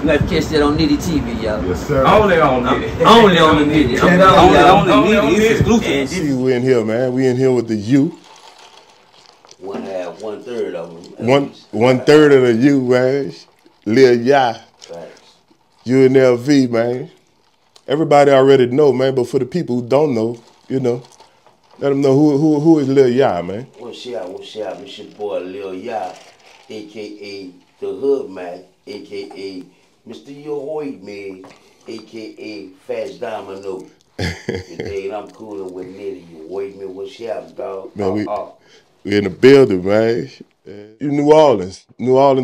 You got to catch that on Nitty TV, y'all. Yes, sir. Only on Nitty. Only on the Nitty. I'm telling y'all. Only on Nitty. Exclusive. See, we in here, man. We in here with the U. One half, 1/3 of them. One third of the U, man. Lil Yah. U.n.l.v, man. Everybody already know, man, but for the people who don't know, you know, let them know who is Lil Yah, man. What's up? It's your boy Lil Yah, a.k.a. The Hood Man, a.k.a. Mr. Yohoid Man, a.k.a. Fast Domino. Today, I'm cooling with Nitty. You wait me, what's up, dog? Man, we in the building, man. You New Orleans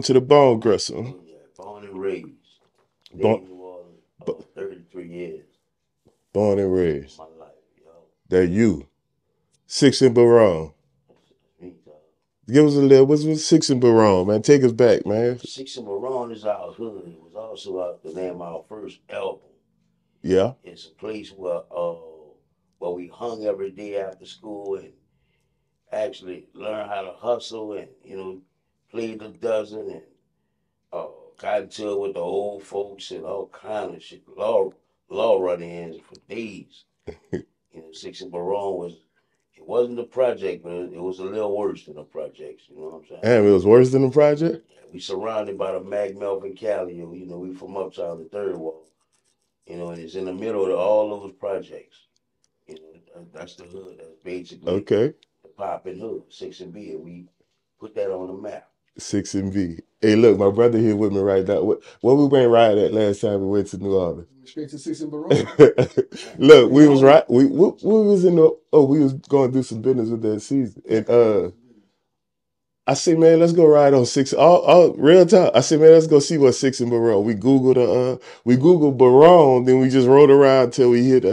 to the bone, Grissom. Oh, yeah. Born and raised. In New Orleans, 33 years. Born and raised. My life, yo. That you. 6 and Baron. Me, dog. Give us a little, what's 6 and Baron, man? Take us back, man. 6 and Baron is our hood. It was also the name of our first album. Yeah. It's a place where we hung every day after school and actually learned how to hustle and, you know, played the dozen and got into it with the old folks and all kind of shit. Law run-ins for days. You know, 6 and Baron it wasn't a project, but it was a little worse than a project. You know what I'm saying? Damn, it was worse than the project? Yeah, we surrounded by the Melvin Cali. You know, we from uptown, the third wall. You know, and it's in the middle of all those projects. You know, that's the hood. That's basically the popping hood, 6 and B, and we put that on the map. 6 and B. Hey, look, my brother here with me right now. What we went riding at last time we went to New Orleans? Straight to 6 and Baron. Look, we was right. We was in the. Oh, we was going to do some business with that season, and I said, man, let's go ride on 6. All real time. I said, man, let's go see what 6 and Baron. We Googled Baron, then we just rode around till we hit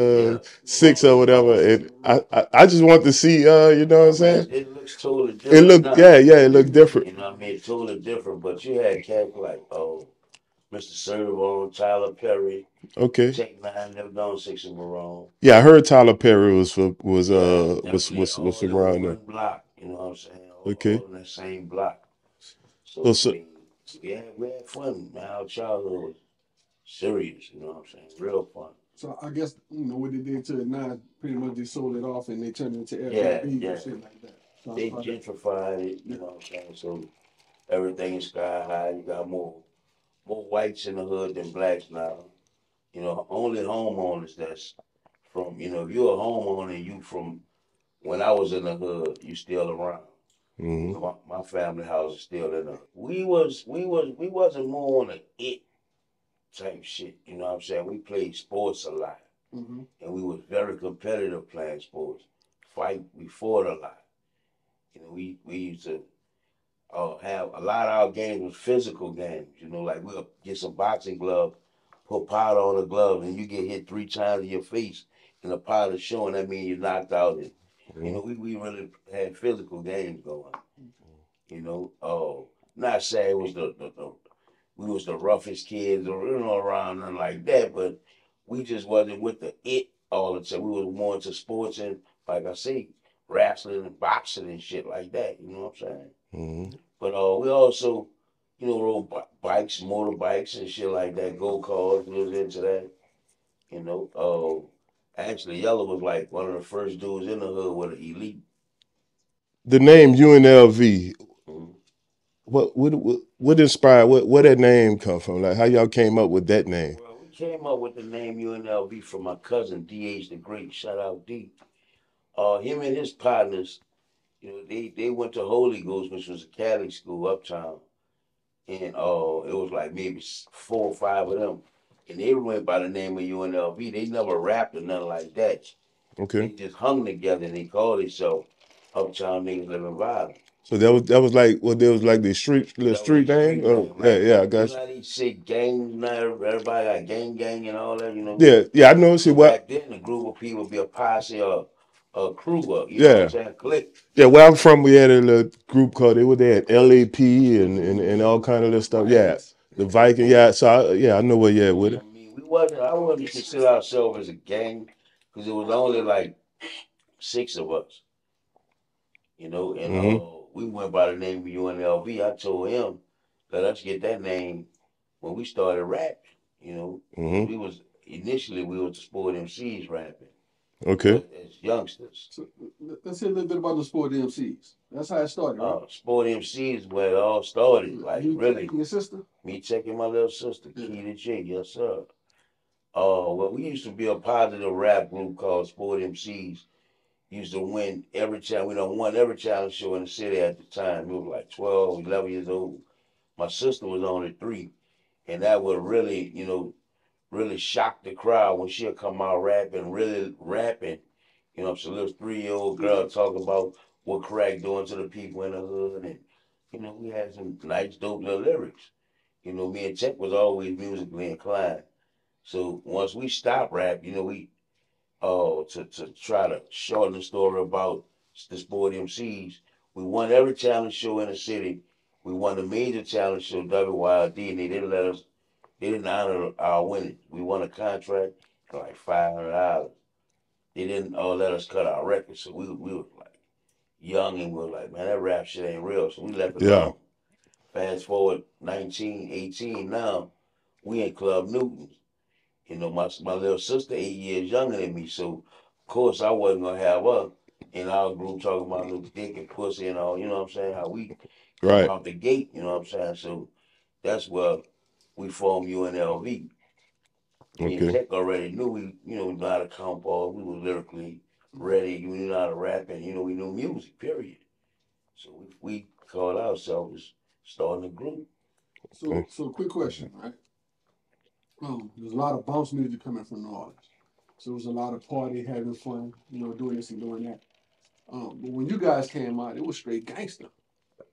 6 or whatever. And I just want to see, you know what I'm saying? It looks totally different. It looked different. You know what I mean? It's totally different. But you had cats like Mr. Servo, Tyler Perry. Okay. Tech Nine never done 6 and Baron. Yeah, I heard Tyler Perry was from around there. Block, you know what I'm saying? Okay. All in that same block. So, I mean, we had fun, man. Our childhood was serious, you know what I'm saying? Real fun. So I guess, you know, what they did to it now, pretty much they sold it off and they turned it into Airbnb and shit like that. So they gentrified it, you know what I'm saying? So everything is sky high. You got more whites in the hood than blacks now. You know, only homeowners that's from, you know, if you're a homeowner and you from when I was in the hood, you still around. Mm-hmm. My family house is still in there. We wasn't more on the it type shit. You know what I'm saying? We played sports a lot, and we was very competitive playing sports. We fought a lot. You know, we used to have a lot of our games was physical games. You know, like we'll get some boxing gloves, put powder on the glove, and you get hit 3 times in your face, and the powder showing. That means you're knocked out. And, you know, we really had physical games going. You know, not saying we was the roughest kids or you know around nothing like that, but we just wasn't with the it all the time. We was more into sports and like I say, wrestling and boxing and shit like that. You know what I'm saying? But we also, you know, rode bikes, motorbikes and shit like that. Go-karts, we was into that. You know, actually, Yellow was like one of the first dudes in the hood with an elite. The name u.n.l.v. What inspired? Where that name come from? Like how y'all came up with that name? Well, we came up with the name u.n.l.v. from my cousin D.H. the Great. Shout out D. Him and his partners, you know, they went to Holy Ghost, which was a Catholic school uptown, and it was like maybe 4 or 5 of them. And they went by the name of u.n.l.v. They never rapped or nothing like that. Okay. They just hung together and they called themselves Uptown Niggas Living Violent. So that was like the street name? Oh, yeah, I got you. You know how they say gang now, everybody got gang and all that, you know? Yeah, I know. See back then a group of people be a posse or a crew up, you know what I'm saying? Click. Yeah, where I'm from, we had a little group called they had LAP and all kind of little stuff. Yeah. The Viking, So I know where you at with it. I mean, I wouldn't consider ourselves as a gang because it was only like 6 of us. You know, and we went by the name of u.n.l.v. I told him, let us get that name when we started rapping, you know, we was initially we was the Sport MCs rapping. Okay. As youngsters. So let's hear a little bit about the Sport MCs. That's how it started, right? Sport MCs where it all started. Like you really. Your sister? Me checking my little sister, Keita J, yes sir. Well, we used to be a positive rap group called Sport MCs. Used to win every challenge. We done won every challenge show in the city at the time. We was like 12, 11 years old. My sister was only 3. And that would really, you know, really shock the crowd when she'll come out rapping, really rapping. You know, so little 3-year-old girl talking about what crack doing to the people in the hood. And, you know, we had some nice, dope little lyrics. You know, me and Tech was always musically inclined. So once we stopped rap, you know, we to try to shorten the story about the Sport MCs, we won every challenge show in the city. We won the major challenge show, WYLD, and they didn't honor our winning. We won a contract for like $500. They didn't let us cut our records, so we were like young and we were like, man, that rap shit ain't real, so we left it alone. Fast forward 19, 18 now, we in Club Newton's. You know, my little sister 8 years younger than me, so of course I wasn't gonna have her in our group talking about little dick and pussy and all, you know what I'm saying? How we come out the gate, you know what I'm saying? So that's where we formed u.n.l.v. Me and Tech already knew we know how to count ball, we were lyrically ready, we knew how to rap, and you know, we knew music, period. So we called ourselves starting a group. So quick question, right? There's a lot of bounce music coming from New Orleans. So it was a lot of party, having fun, you know, doing this and doing that. But when you guys came out, it was straight gangster.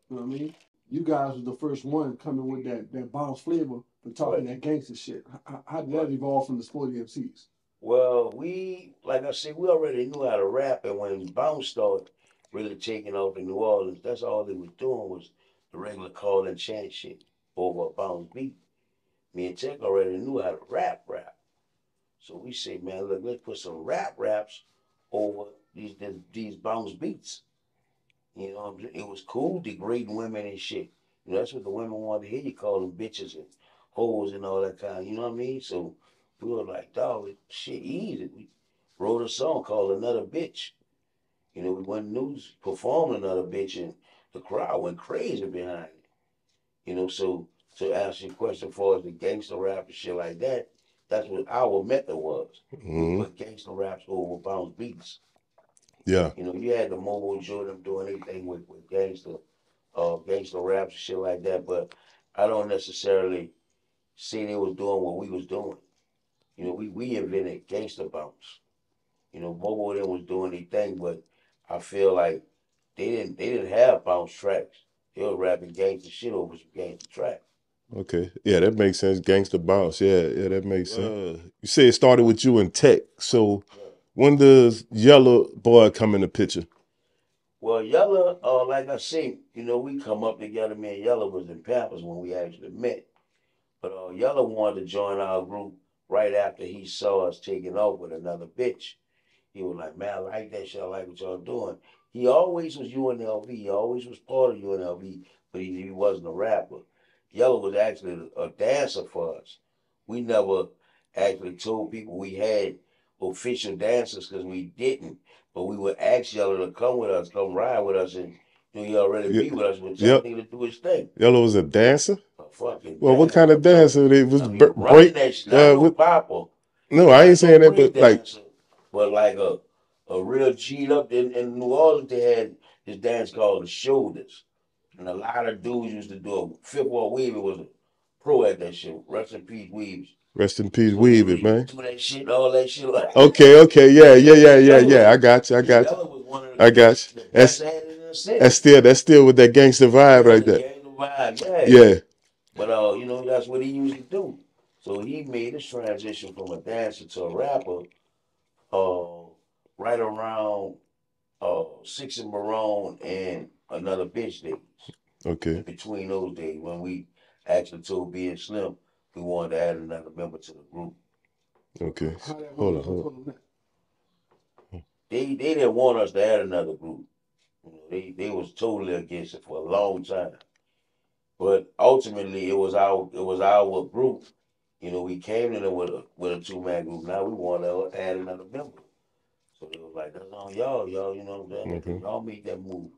You know what I mean? You guys was the first one coming with that bounce flavor for talking that gangster shit. How did that evolve from the Sporty MCs? Well, like I said, we already knew how to rap, and when bounce started really taking off in New Orleans, that's all they was doing was the regular call and chant shit over a bounce beat. Me and Tech already knew how to rap. So we say, man, look, let's put some raps over these bounce beats. You know, it was cool degrading women and shit. You know, that's what the women wanted to hear you call them bitches and hoes and all that kind. You know what I mean? So we were like, dog, shit easy. We wrote a song called Another Bitch. You know, we went news performed Another Bitch, and the crowd went crazy behind it. You know, so to answer your question as far as the gangster rap and shit like that, that's what our method was. We put gangster raps over bounce beats. Yeah. You know, you had the Mobile Jordan doing anything with gangster raps and shit like that, but I don't necessarily see they was doing what we was doing. You know, we invented gangster bounce. You know, Mobile them was doing their thing, but I feel like they didn't have bounce tracks. They were rapping gangster shit over some gangster tracks. Okay. Yeah, that makes sense. Gangster bounce. Yeah, that makes sense. You say it started with you and Tech. So when does Yellow Boy come in the picture? Well, Yellow, like I say, you know, we come up together. Me and Yellow was in Pampers when we actually met. But Yellow wanted to join our group right after he saw us taking off with Another Bitch. He was like, man, I like that shit. I like what y'all doing. He always was u.n.l.v. He always was part of u.n.l.v., but he wasn't a rapper. Yellow was actually a dancer for us. We never actually told people we had official dancers because we didn't. But we would ask Yellow to come with us, come ride with us, and you know, he already be with us with something to do his thing. Yellow was a dancer? A fucking well, dancer. what kind of dancer? It was break. That shit. No popper. No, I ain't saying that, but dancer, but like a real G'd up in New Orleans, they had this dance called the shoulders. And a lot of dudes used to do it. Fifth Wall Weaver was a pro at that shit. Rest in peace, Weaves. Rest in peace, Weaver, man. Do that shit, all that shit. Like okay, yeah. I got you. Was one of the, I got you. That's still with that gangster vibe right there. Gangster vibe, yeah. But you know, that's what he used to do. So he made his transition from a dancer to a rapper. Right around Six and Marone and Another Bitch days. Okay. In between those days, when we actually told B and Slim we wanted to add another member to the group. Okay. Hold on. They didn't want us to add another group. You know, they was totally against it for a long time. But ultimately, it was our group. You know, we came in there with a 2-man group. Now we want to add another member. So they was like, that's on y'all, you know what I'm saying? Y'all make that move.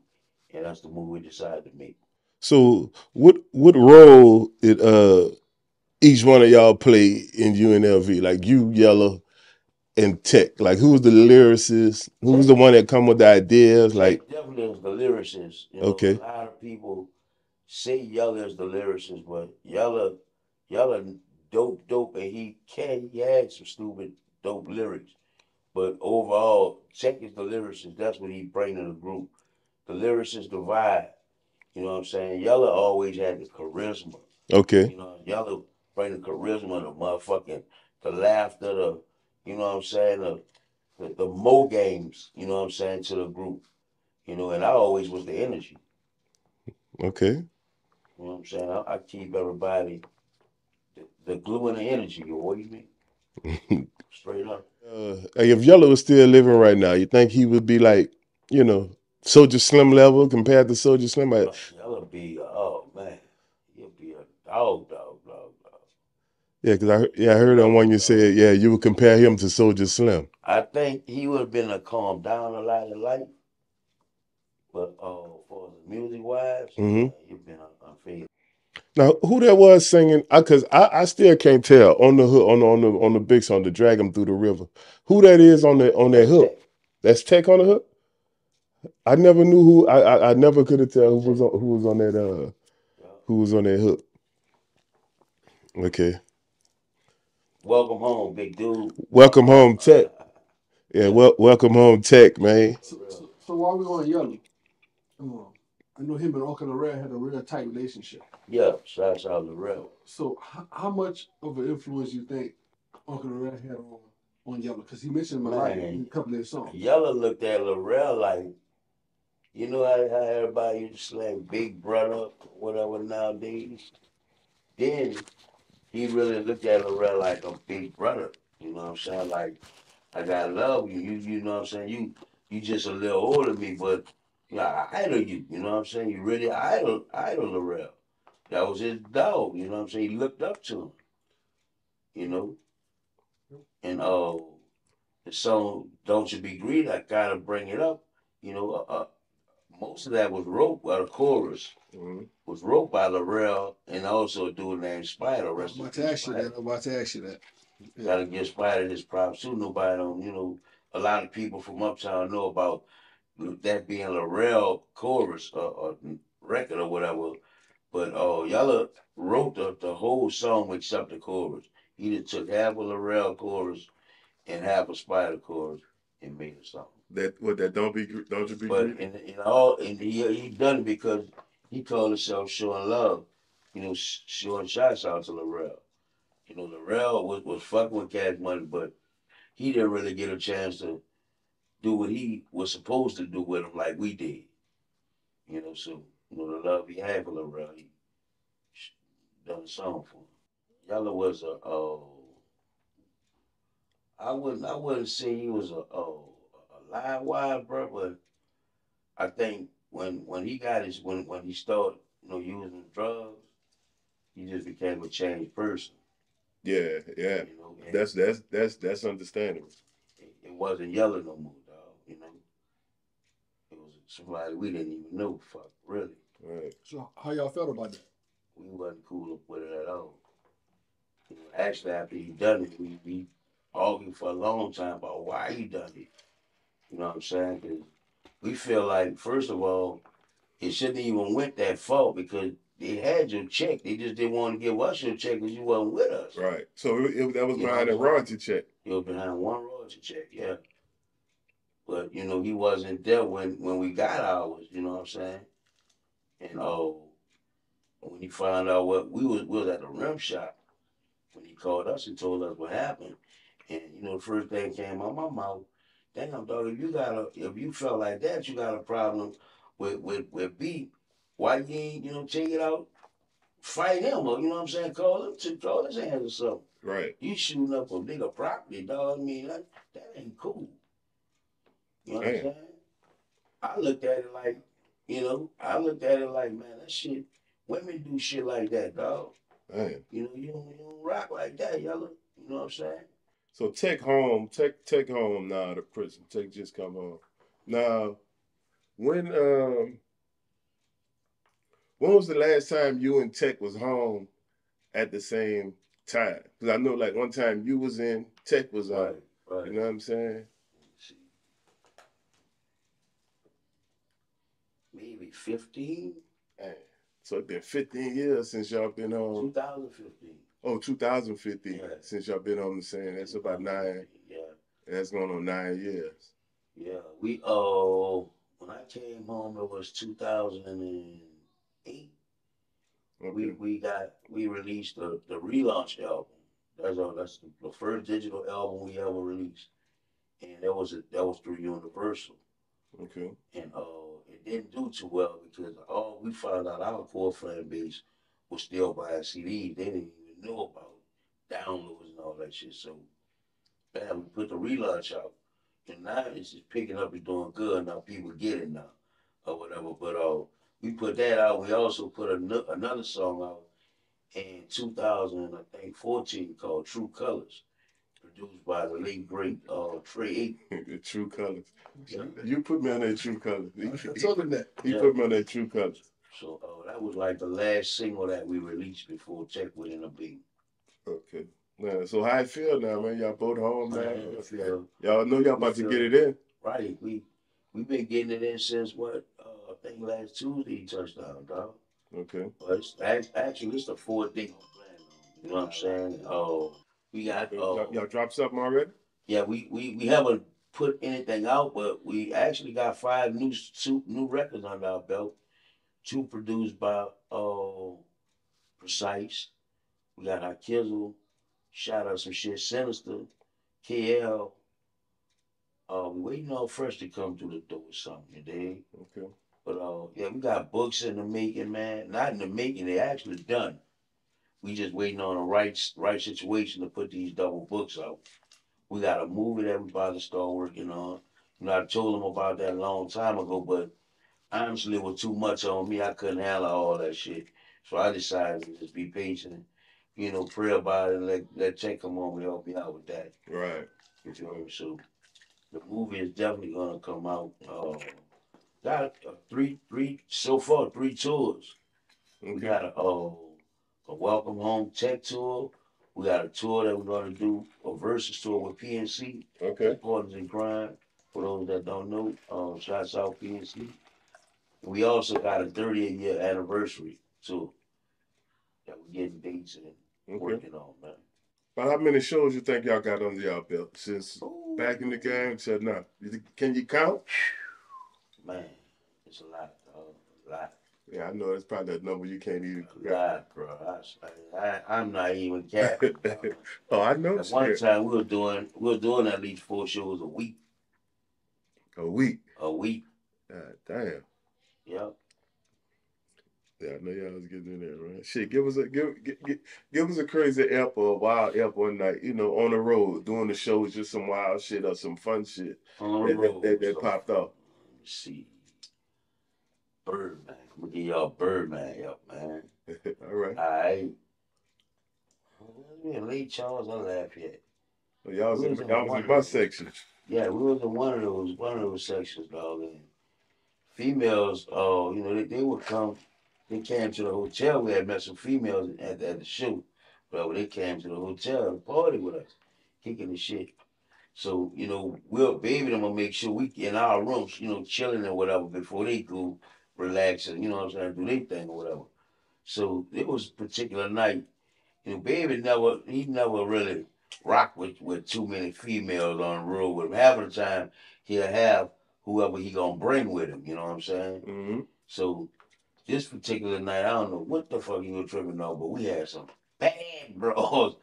And that's the move we decided to make. So what role did each one of y'all play in u.n.l.v? Like you, Yellow, and Tech. Like who was the lyricist? Who was the one that come with the ideas? Like Tech definitely is the lyricist. You know, okay, a lot of people say Yella is the lyricist, but Yella dope, and he had some stupid dope lyrics. But overall, Tech is the lyricist. That's what he bring to the group. The lyricist, the vibe. You know what I'm saying? Yella always had the charisma. okay, You know, Yella bring the charisma, the motherfucking, the laughter, you know what I'm saying, the mo games. You know what I'm saying, to the group. You know, and I always was the energy. okay. You know what I'm saying? I keep everybody the glue and the energy. You what you mean? Straight up. Like if Yellow was still living right now, you think he would be like, you know, Soldier Slim level compared to Soldier Slim? Like, Y'all be oh man, you'll be a dog. yeah, because I heard on one you said, yeah, you would compare him to Soldier Slim. I think he would have been a calm down a lot in life, but for the music wise, Mm-hmm. you've been unfadable. Now, who that was singing? Because I still can't tell on the hook on the big song, "To Drag Him Through the River." Who that is on that hook? Tech. That's Tech on the hook. I never knew who. I never could have tell who was on that who was on that hook. Okay. Welcome home, big dude. Welcome home, Tech. Yeah, welcome home, Tech, man. So while we on Yellow, I know him and Uncle Red had a real tight relationship. Yeah, shouts out to Real. So how much of an influence you think Uncle Red had on Yellow? Because he mentioned him in a couple of his songs. Yella looked at Lorel like, you know how everybody used to slang Big Brother, whatever nowadays. Then he really looked at Lorel like a big brother. You know what I'm saying? Like, I gotta love you. You know what I'm saying? You just a little older than me, but I idol you. You know what I'm saying? You really idol Lorel. That was his dog. You know what I'm saying? He looked up to him. You know, and the song "Don't You Be Greedy," I gotta bring it up. You know, most of that was wrote by the chorus. Was wrote by Lorel and also a dude named Spider. I'm about to ask you that. Yeah. Gotta give Spider his props too. Nobody don't, a lot of people from Uptown know about that being Lorel chorus or record or whatever. But y'all wrote the whole song except the chorus. He just took half of Lorel chorus and half a Spider chorus and made a song. That don't you be But and he done it because he called himself showing love, showing shots out to Lorel. You know, Lorel was fucking with Cash Money, but he didn't really get a chance to do what he was supposed to do with him like we did. So the love he had for Lorel, he done a song for him. Yella was I wouldn't say he was a line wide, bro, but I think when he got when he started, using drugs, he just became a changed person. Yeah. That's understandable. It wasn't Yella no more, dog. It was somebody we didn't even know. Fuck, really. Right. So how y'all felt about that? We wasn't cool with it at all. Actually, after he done it, we argued for a long time about why he done it. You know what I'm saying? Because we feel like, first of all, it shouldn't even went that far because they had your check. They just didn't want to give us your check because you wasn't with us. Right. So that was behind a royalty check. It was behind one royalty check, yeah. But he wasn't there when we got ours. You know what I'm saying? And when he found out what we was at the rim shop, when he called us and told us what happened, and the first thing came out my mouth, damn dog, if you felt like that, you got a problem with B, why you ain't take it out, fight him, or what I'm saying, call him to throw his hands or something. Right. You shooting up a bigger property, dog. I mean that ain't cool. You know what I'm saying? I looked at it like, man, that shit. Women do shit like that, dog. Man. You know, you don't rock like that, y'all. You know what I'm saying? So Tech home now to prison. Tech just come home. Now, when was the last time you and Tech was home at the same time? Because I know like one time you was in, Tech was out. Right. You know what I'm saying? Maybe 15. Man. So it's been 15 years since y'all been home. 2015. Oh, 2015. Yeah. Since y'all been home the same. That's about 9. Yeah. That's going on 9 years. Yeah. We when I came home it was 2008. Okay. We released the relaunch album. That's the first digital album we ever released. And that was through Universal. Okay. And it didn't do too well because we found out our core fan base was still buying CDs. They didn't even know about downloads and all that shit. So, man, we put the relaunch out. And now it's just picking up and doing good. Now people get it now or whatever. But we put that out. We also put another song out in 2014 called True Colors, produced by the late great Trey. The True Colors. Yeah. You put me on that True Colors. I told him that. He put me on that True Colors. So that was like the last single that we released before Tech went in the beat. Okay. Man, so how it feel now, man? Y'all both home now? Y'all know y'all about to get it in. Right. We've been getting it in since what? I think last Tuesday he touched down, dog. Okay. But it's the fourth thing I'm playing on. You know what I'm saying? We got y'all dropped something already? Yeah, we haven't put anything out, but we actually got 5 new records under our belt. 2 produced by Precise. We got our Kizzle, shout out some shit, Sinister, KL. We waiting on Fresh to come through the door or something today. Okay. But yeah, we got books in the making, man. Not in the making, they actually done. We just waiting on the right situation to put these double books out. We got a movie that we about to start working on. You know, I told them about that a long time ago, but honestly, it was too much on me. I couldn't handle all that shit. So I decided to just be patient, you know, pray about it and let Tech come on and help me out with that. Right. You feel me? So the movie is definitely gonna come out. Got three tours. Okay. We got a Welcome Home Tech tour. We got a tour that we're gonna do, a versus tour with PNC. Okay. Partners in Crime. For those that don't know, shouts out PNC. We also got a 30th year anniversary tour that we're getting dates and working on, man. But how many shows you think y'all got under y'all belt since back in the game till now? Can you count? Man, it's a lot, a lot. Yeah, I know it's probably a number you can't even. A lot, bro. I'm not even capping. Oh, I know. At one time we were doing at least 4 shows a week. A week. A week. God damn. Yep. Yeah, I know y'all was getting in there, right? Shit, give us a crazy app or a wild app one night, you know, on the road, doing the shows, just some wild shit or some fun shit On the road, that popped off. Let me see. Birdman. I'm gonna give y'all Birdman up, man. All right. All right. We in Lake Charles or Lafayette. Well, y'all was in my section. Yeah, we was in one of those sections, dog. And females, you know, they would come. They came to the hotel. We had met some females at the show. But they came to the hotel and party with us, kicking the shit. So, you know, we'll baby them and make sure we in our rooms, you know, chilling or whatever before they go relaxing, you know what I'm saying, do their thing or whatever. So it was a particular night. You know, baby he never really rocked with too many females on the road with him. Half of the time he'll have whoever he gonna bring with him, you know what I'm saying? Mm-hmm. So this particular night, I don't know what the fuck he was tripping on, but we had some bad bros,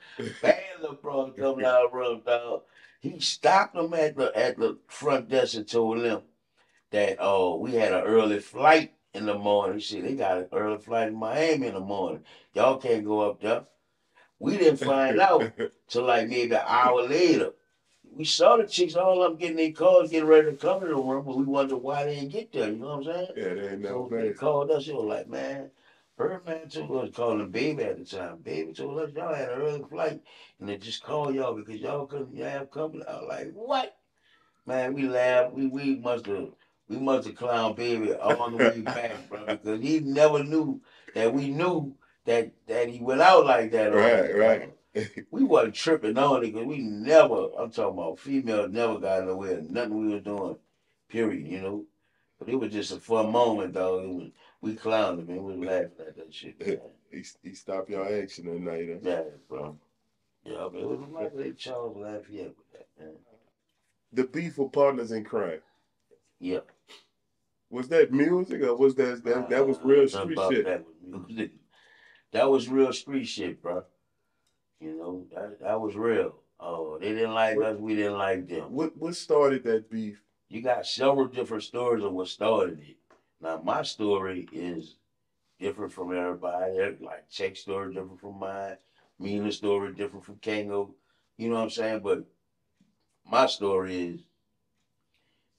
bad little bros coming out of the room, dog. He stopped them at the front desk and told them that we had an early flight in the morning. He said they got an early flight in Miami in the morning. Y'all can't go up there. We didn't find out till like maybe an hour later. We saw the chicks, all of them getting their cars, getting ready to come to the room, but we wondered why they didn't get there. You know what I'm saying? Yeah, they ain't So no they called us. They were like, man, Birdman told us, calling Baby at the time. Baby told us y'all had an early flight and they just called y'all because y'all couldn't have company. I was like, what? Man, we laughed. We must have clowned Baby all the way back, bro, because he never knew that we knew that he went out like that. Right. We wasn't tripping on it because we never, I'm talking about females never got nowhere, nothing we was doing, period, you know. But it was just a fun moment, dog. We clowned him, man. We was laughing at that shit, man. He stopped y'all action that night, huh? Yeah, bro. Yeah, but it was like they Charles Lafayette with that, man. The beef with partners in crime. Yeah. Was that music or was that was real street shit? That was music. That was real street shit, bro. You know, that was real. Oh, they didn't like us, we didn't like them. What started that beef? You got several different stories of what started it. Now, my story is different from everybody. Like, Check's story different from mine. Mina's story different from Kango. You know what I'm saying? But my story is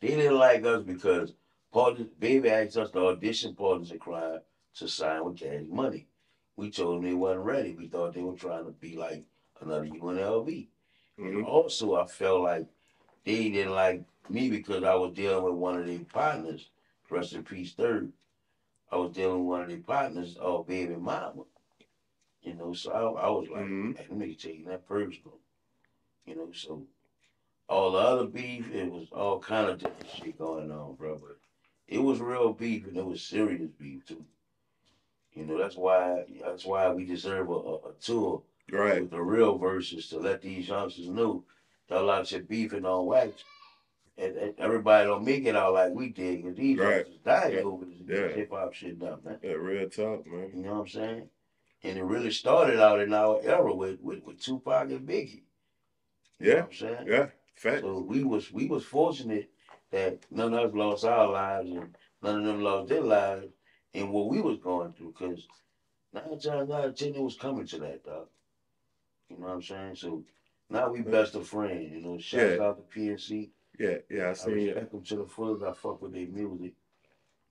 they didn't like us because Baby asked us to audition Partners in Crime to sign with Cash Money. We told them they wasn't ready. We thought they were trying to be like another u.n.l.v. And also, I felt like they didn't like me because I was dealing with one of their partners, rest in peace, Third. I was dealing with one of their partners, Baby Mama. You know, so I was like, hey, let me take that personal. You know, so all the other beef, it was all kind of different shit going on, bro. But it was real beef and it was serious beef too. You know, that's why we deserve a tour with the real verses to let these youngsters know y'all out here beefing on wax. And everybody don't make it out like we did, because these youngsters died over this hip hop shit now, man. Yeah, real talk, man. You know what I'm saying? And it really started out in our era with Tupac and Biggie. You know what I'm saying? Yeah, fact. So we was fortunate that none of us lost our lives and none of them lost their lives in what we was going through, because 9 times out of 10 it was coming to that, dog. You know what I'm saying? So now we best of friends, you know. Shouts out to PNC. Yeah, I seen it. I respect them to the fullest. I fuck with their music.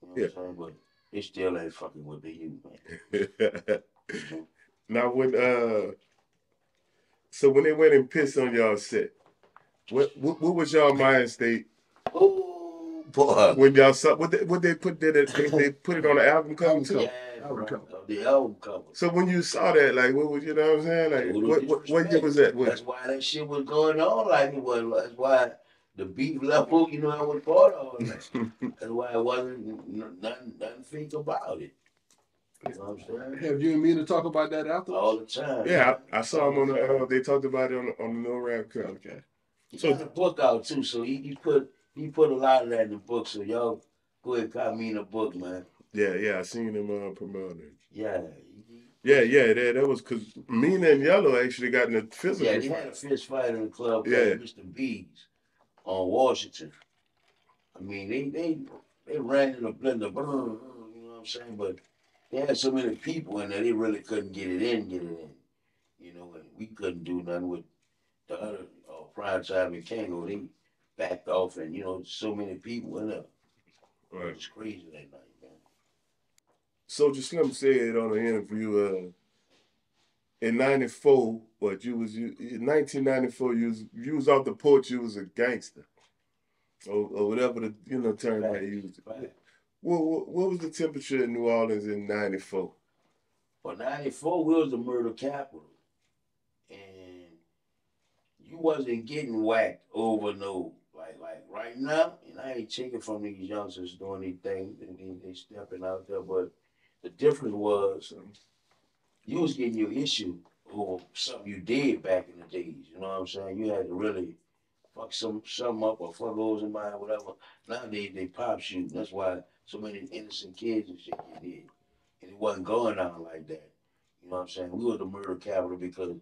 You know what I'm saying? But they still ain't fucking with the youth, man. Now so when they went and pissed on y'all set, what was y'all mind state? Oh boy. When y'all saw what they put there, they put it on the album cover too. Yeah, the album cover. So when you saw that, like, what was, you know what I'm saying? Like, what year was that? That's why that shit was going on like it was. That's why the beef level, you know, I was part of that. That's why it wasn't nothing fake about it. You know what I'm saying? Have you and Mina talk about that after? All the time. Yeah, I saw him on the. They talked about it on the No Rap cover. Okay. He got a book out too, so he put a lot of that in the book. So y'all go ahead and copy me in the book, man. Yeah, I seen him promoting it. Yeah. That was because Mina and Yellow actually got in a physical fight. Yeah, they had a fist fight in the club called Mr. B's on Washington. I mean, they ran in a blender, you know what I'm saying? But they had so many people in there, they really couldn't get it in. You know, and we couldn't do nothing with the other Prime Time and Kango. They backed off, and, you know, so many people in there. Right. It was crazy that night, man. Soulja Slim said on an interview, in 94, in 1994, you was off the porch, you was a gangster. Or whatever the term they used. Right. What was the temperature in New Orleans in 94? Well, 94 was the murder capital. And you wasn't getting whacked over no, like right now, and I ain't taking from these youngsters doing their thing, and they stepping out there, but the difference was you was getting your issue over something you did back in the days, you know what I'm saying? You had to really fuck something up or fuck over somebody or whatever. Nowadays they pop shooting. That's why so many innocent kids and shit get hit. And it wasn't going on like that. You know what I'm saying? We were the murder capital because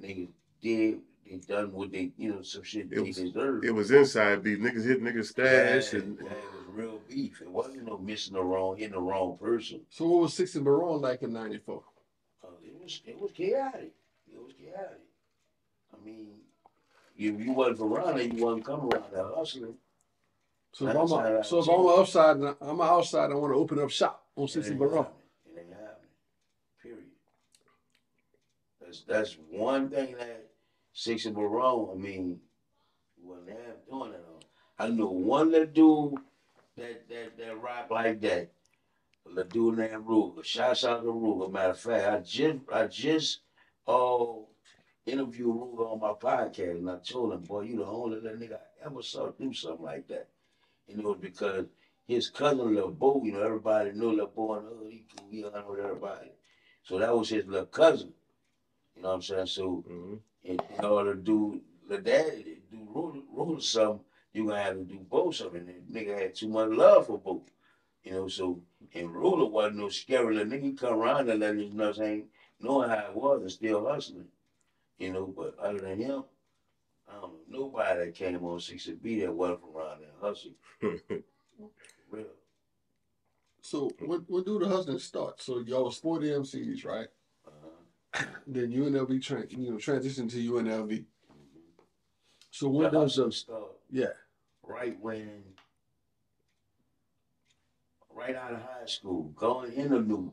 niggas they done what they, some shit they deserved. It was inside beef. Niggas hit niggas stash. It was real beef. It wasn't no hitting the wrong person. So what was 60 Baron like in 94? It was chaotic. It was chaotic. I mean, if you wasn't around there, you wasn't coming around there hustling. So if I'm outside, I want to open up shop on 60 Baron. It ain't happening. That's one thing that Six and Barone, I mean, wasn't have doing it on. I know one little dude that rap like that. The dude named Ruger. Shouts out to Ruger. Matter of fact, I just uh interviewed Ruger on my podcast and I told him, boy, you the only little nigga I ever saw do something like that. And it was because his cousin Lil Bo, everybody knew Lil Bo in the hood, he could be on with everybody. So that was his little cousin. You know what I'm saying? So in order to do the daddy do Ruger something, you gonna have to do both of them. And the nigga had too much love for both. So and Ruler wasn't no scary little nigga. He come around and let his nuts hang, knowing how it was and still hustling. But other than him, I don't know nobody that came on 60B that wasn't from around there hustling. Real. So when do the hustling start? So y'all was 40 MCs, right? Then u.n.l.v. transitioned to u.n.l.v. So when the does hustle start? Yeah. Right out of high school, going in the news,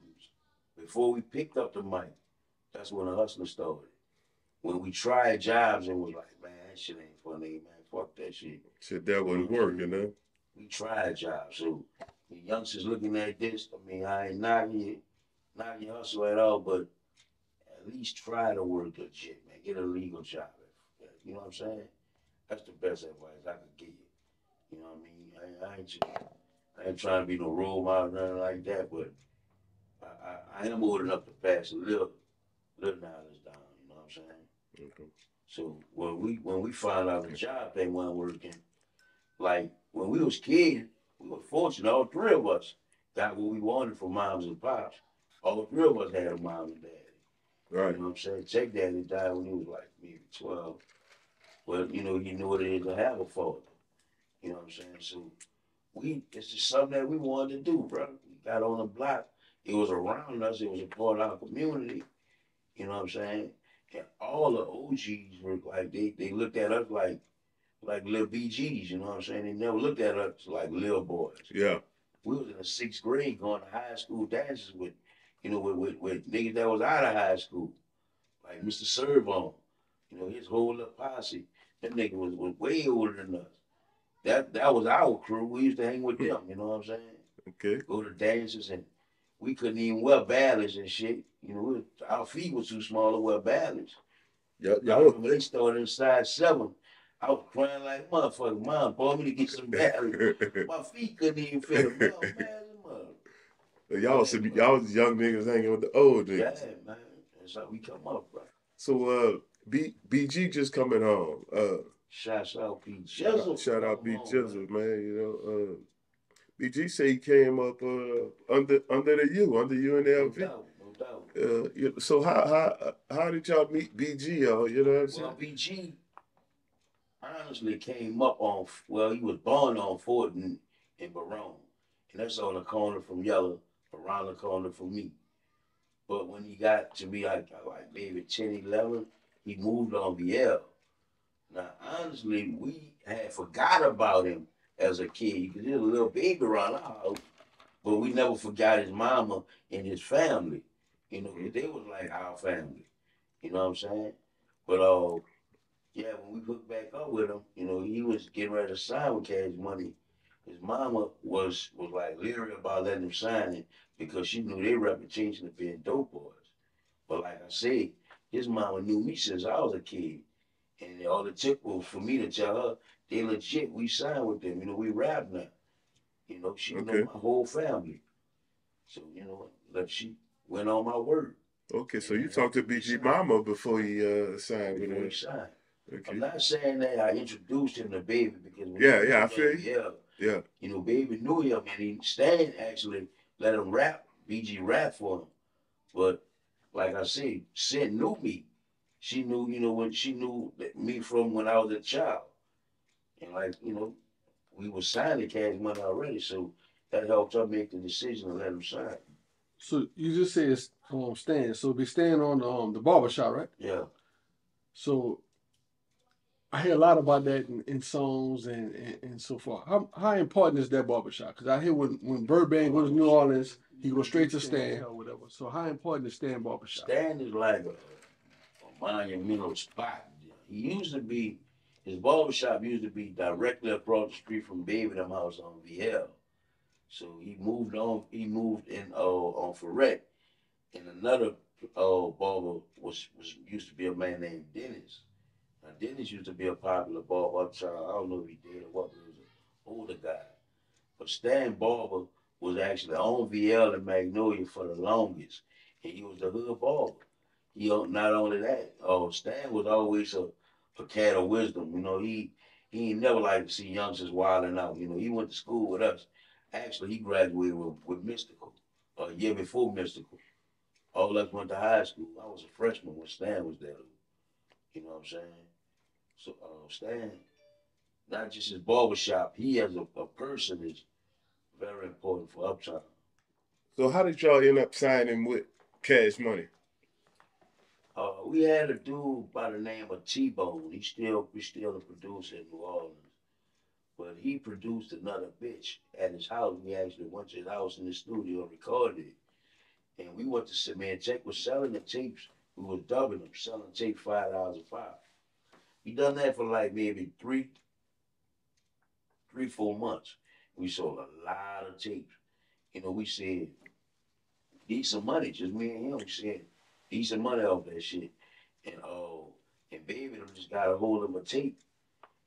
before we picked up the mic, that's when the hustling started. When we tried jobs and was like, man, that shit ain't funny, man. Fuck that shit. Shit, that wouldn't work, you know? We tried jobs. So the youngsters looking at this, I mean, I ain't knocking your hustle at all, but at least try to work legit, man. Get a legal job. You know what I'm saying? That's the best advice I could give you. You know what I mean? I ain't trying to be no role model or nothing like that, but I am old enough to pass a little knowledge down. You know what I'm saying? Okay. So when we found out the job they weren't working, like when we was kids, we were fortunate. All three of us got what we wanted from moms and pops. All three of us had a mom and daddy. Right. You know what I'm saying? Check Daddy died when he was like maybe 12. But you knew what it is to have a father. You know what I'm saying? So it's just something that we wanted to do, bro. We got on the block. It was around us. It was a part of our community. You know what I'm saying? And all the OGs were like, they looked at us like little BGs, you know what I'm saying? They never looked at us like little boys. Yeah. We was in the 6th grade going to high school dances with niggas that was out of high school. Like Mr. Servon, his whole little posse. That nigga was way older than us. That was our crew. We used to hang with them, you know what I'm saying? Okay. Go to dances and we couldn't even wear ballads and shit. Our feet was too small to wear ballads. Yeah, I remember they started in size 7. I was crying like motherfucker. Mom bought me to get some ballads. My feet couldn't even fit them. Y'all was young niggas hanging with the old niggas. Yeah, man. That's how we come up, bro. So BG just coming home. Shout out B Jizzle. Shout out B Jizzle, man. BG say he came up under the u.n.l.v. No doubt. So how did y'all meet BG, y'all? You know what I'm saying? Well, BG honestly came up on, he was born on 4th in Barone. And that's on the corner from Yellow, around the corner from me. But when he got to be like maybe 10, 11, he moved on VL. Now, honestly, we had forgot about him as a kid because he was a little baby around our house, but we never forgot his mama and his family. They was like our family. You know what I'm saying? But yeah, when we hooked back up with him, he was getting ready to sign with Cash Money. His mama was like leery about letting him sign it because she knew their reputation of being dope boys. But like I said, his mama knew me since I was a kid. And all it took was for me to tell her, they legit, we signed with them. We rap now. She know my whole family. So, she went on my word. Okay, so you talked to BG Mama before he signed with Before him. he signed. Okay. I'm not saying that I introduced him to Baby because I feel you. Yeah. Baby knew him and Stan actually let him rap, BG rap for him. But like I said, Sid knew me. She knew, when she knew me from when I was a child. And we were signing Cash Money already, so that helped her make the decision to let him sign. So you just said Stan. So be staying on the barbershop, right? Yeah. So I hear a lot about that in songs and so forth. How important is that barbershop? Because I hear when Burbank goes to New Orleans, he goes straight to Stan or whatever. So how important is Stan barbershop? Stan is like monumental spot. He used to be, his barbershop used to be directly across the street from Baby them house on VL. So he moved in on Ferret, and another barber was used to be a man named Dennis. Now Dennis used to be a popular barber uptown. I don't know if he did or what, but he was an older guy. But Stan Barber was actually on VL in Magnolia for the longest, and he was the hood barber. Not only that, Stan was always a cat of wisdom. You know, he ain't never liked to see youngsters wilding out. You know, he went to school with us. Actually, he graduated with Mystical a year before Mystical. All of us went to high school. I was a freshman when Stan was there. You know what I'm saying? So Stan, not just his barbershop, he as a person is very important for Uptown. So how did y'all end up signing with Cash Money? We had a dude by the name of T-Bone. He's still a producer in New Orleans. But he produced another bitch at his house. We actually went to his house in the studio and recorded it. And we went to see, man, Check was selling the tapes. We was dubbing them, selling tapes $5 a pop. We done that for like maybe 4 months. We sold a lot of tapes. You know, we said, decent money, just me and him. We said, decent money off that shit. And Baby them just got a hold of a tape.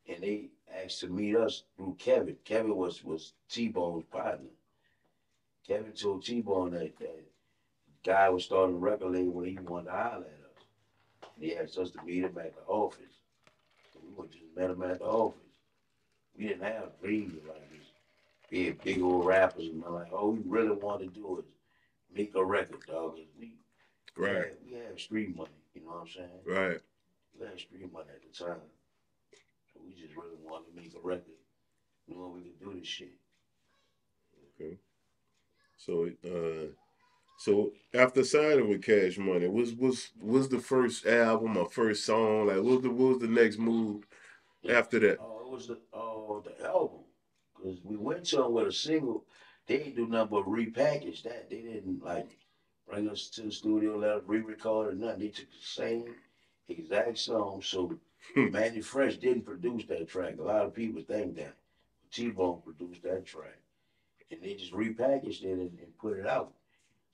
And they asked to meet us through Kevin. Kevin was T-Bone's partner. Kevin told T-Bone that guy was starting a record label when he wanted to holler at us. And he asked us to meet him at the office. So we just met him at the office. We didn't have dreams of like this. Being big old rappers and like, all we really want to do is make a record, dog. We had street money, you know what I'm saying? Right. We had street money at the time. So we just really wanted to make a record. You know, we could do this shit. Okay. So after signing with Cash Money, was the first album or first song? Like, what was the next move after that? It was the album. Because we went to them with a single. They didn't do nothing but repackage that. They didn't like bring us to the studio, let us re-record or nothing. They took the same exact song. So Manny Fresh didn't produce that track. A lot of people think that. T-Bone produced that track. And they just repackaged it and put it out.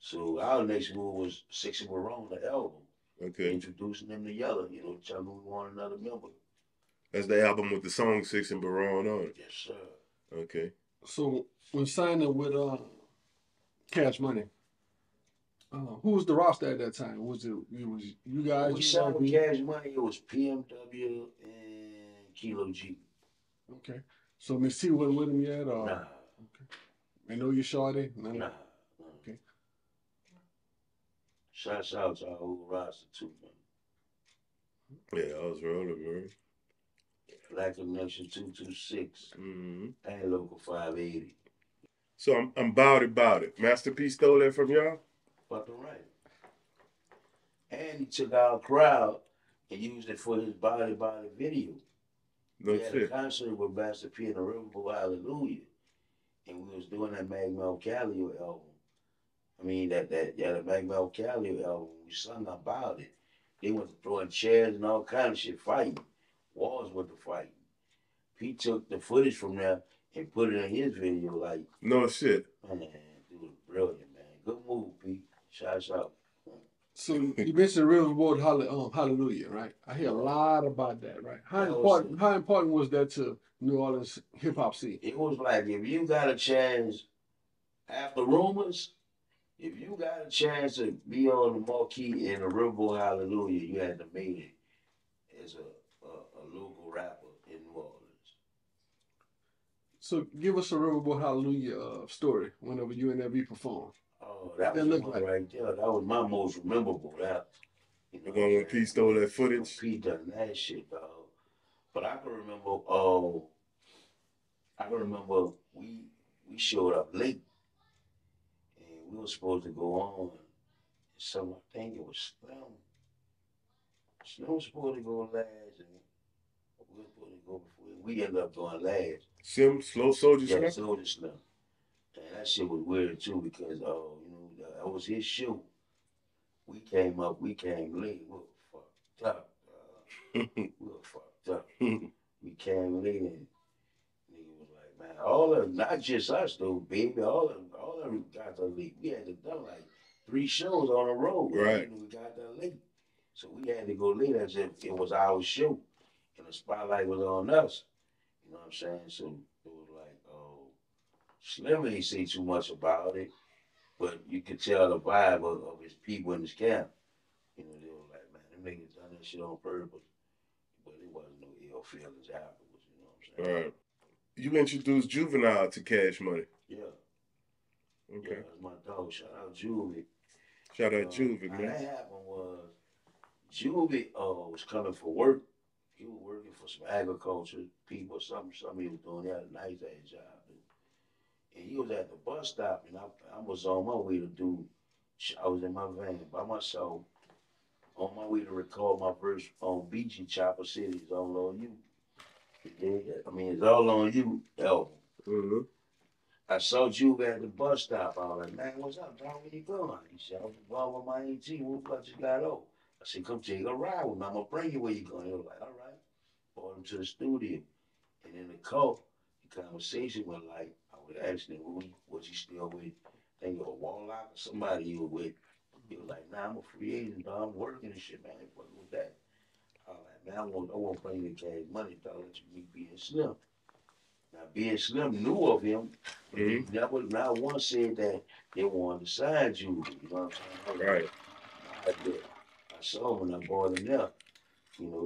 So our next move was Six and Barone, the album. Okay. Introducing them to Yellow, you know, telling them we want another member. That's the album with the song Six and Barone on it. Yes, sir. Okay. So when signing with Cash Money, who was the roster at that time? Was it you guys? We signed with Cash Money. It was PMW and Kilo G. Okay. So Miss T wasn't with him yet, or Nah. Okay. And know you shorty? Nah. Okay. Shouts out to our whole roster too, man. Yeah, I was rolling, man. Black Connection 226 and Local 580. So I'm bout it. Masterpiece stole that from y'all? Fucking right. And he took our crowd and used it for his body video. No We had shit. a concert with Master P and the Riverboat Hallelujah. And we was doing that Magma Callio album. I mean, the Magma Callio album. We sung about it. They went to throwing chairs and all kind of shit, fighting. Walls went to fighting. He took the footage from there and put it in his video. Like, no shit. Man, dude, brilliant, man. Good move, Pete. Shouts out. So you mentioned Riverboat Hallelujah, right? I hear a lot about that, right? How important was that to New Orleans hip hop scene? It was like, if you got a chance after Rumors, if you got a chance to be on the marquee in the Riverboat Hallelujah, you had to make it as a local rapper in New Orleans. So give us a Riverboat Hallelujah story whenever u.n.l.v performed. Oh, that was the one right there. That was my most memorable. That, you know, The one when P stole that footage. P done that shit, dog. But I can remember. We showed up late, and we were supposed to go on. So I think it was Slim. Slim was supposed to go last, and we were supposed to go before. We ended up going last. Slow Soldier Slim? Yeah, Soldier Slim. And that shit was weird too because you know, that was his show. We came late. What the fuck? fucked up. We were fucked up. We came in and nigga was like, man, all of them, not just us though, baby, all of them got to leave. We had to done like 3 shows on the road. Right. We got there late. So we had to go late as if it was our show. And the spotlight was on us. You know what I'm saying? So it was like, oh, Slim ain't say too much about it, but you could tell the vibe of his people in his camp. You know, they were like, man, them niggas done that shit on purpose. But it wasn't no ill feelings afterwards, you know what I'm saying? Right. You introduced Juvenile to Cash Money. Yeah. Okay. Yeah, that's my dog. Shout out Juvie. Shout out Juvie, How man. that happened was Juvie was coming for work. He was working for some agriculture people, something he was doing. He had a nice ass job. And he was at the bus stop, and I was on my way to do, I was in my van by myself, on my way to record my first on BG Chopper City, It's All On You. I mean, It's All On You album. Mm-hmm. I saw Juve at the bus stop. I was like, man, what's up, dog? Where you going? He said, I was involved with my AT. What just got off? I said, come take a ride with me. I'm going to bring you where you going. He was like, all right. Brought him to the studio. And in the car, the conversation went like, I was asking him, was he still with, I think it was Warlock or somebody he was with. He was like, nah, I'm a free agent, dog. I'm working and shit, man. What was that? I was like, man, I want to bring you Cash Money, dog. Let you meet being Slim. Now, being Slim knew of him, but he never, not once said that they wanted to sign you. You know what I'm saying? Right. I saw him and I brought him there. You know,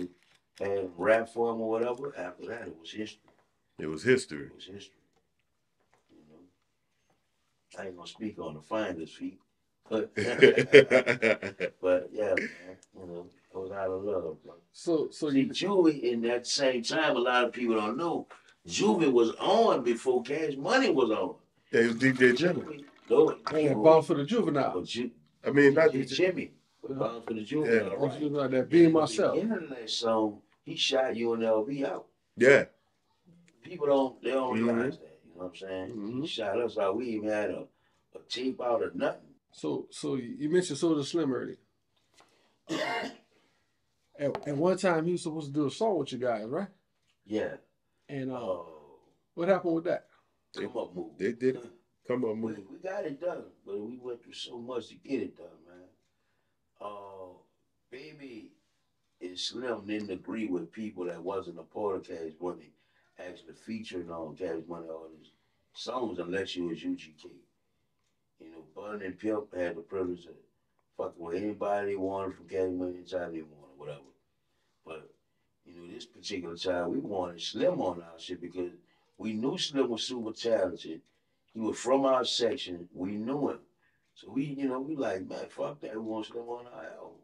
had him rap for him or whatever. After that, it was history. It was history. It was history. You know, I ain't gonna speak on the finder's feet, but but yeah, man. You know, it was out of love, bro. So See, Juvie in that same time, a lot of people don't know. Juvie was on before Cash Money was on. Yeah, he was DJ Jimmy. Bound for the Juvenile. I mean, not DJ Jimmy. Bound for the Juvenile. Yeah, Right. like that. Being myself. In the beginning of that song, he shot u.n.l.v. out. Yeah. People don't realize that. You know what I'm saying? He shot us out. We even had a tape out or nothing. So you mentioned Soulja Slim earlier. At one time, he was supposed to do a song with you guys, right? Yeah. And what happened with that? Come up move. They did it. Come on, move. We got it done, but we went through so much to get it done, man. Baby and Slim didn't agree with people that wasn't a part of Cash Money actually featuring on Cash Money all these songs unless you was UGK. You know, Bun and Pimp had the privilege of fucking with anybody they wanted from Cash Money anytime they wanted, whatever. But, you know, this particular time we wanted Slim on our shit because we knew Slim was super talented. He was from our section. We knew him. So we like, man, fuck that. We want Slim on our album.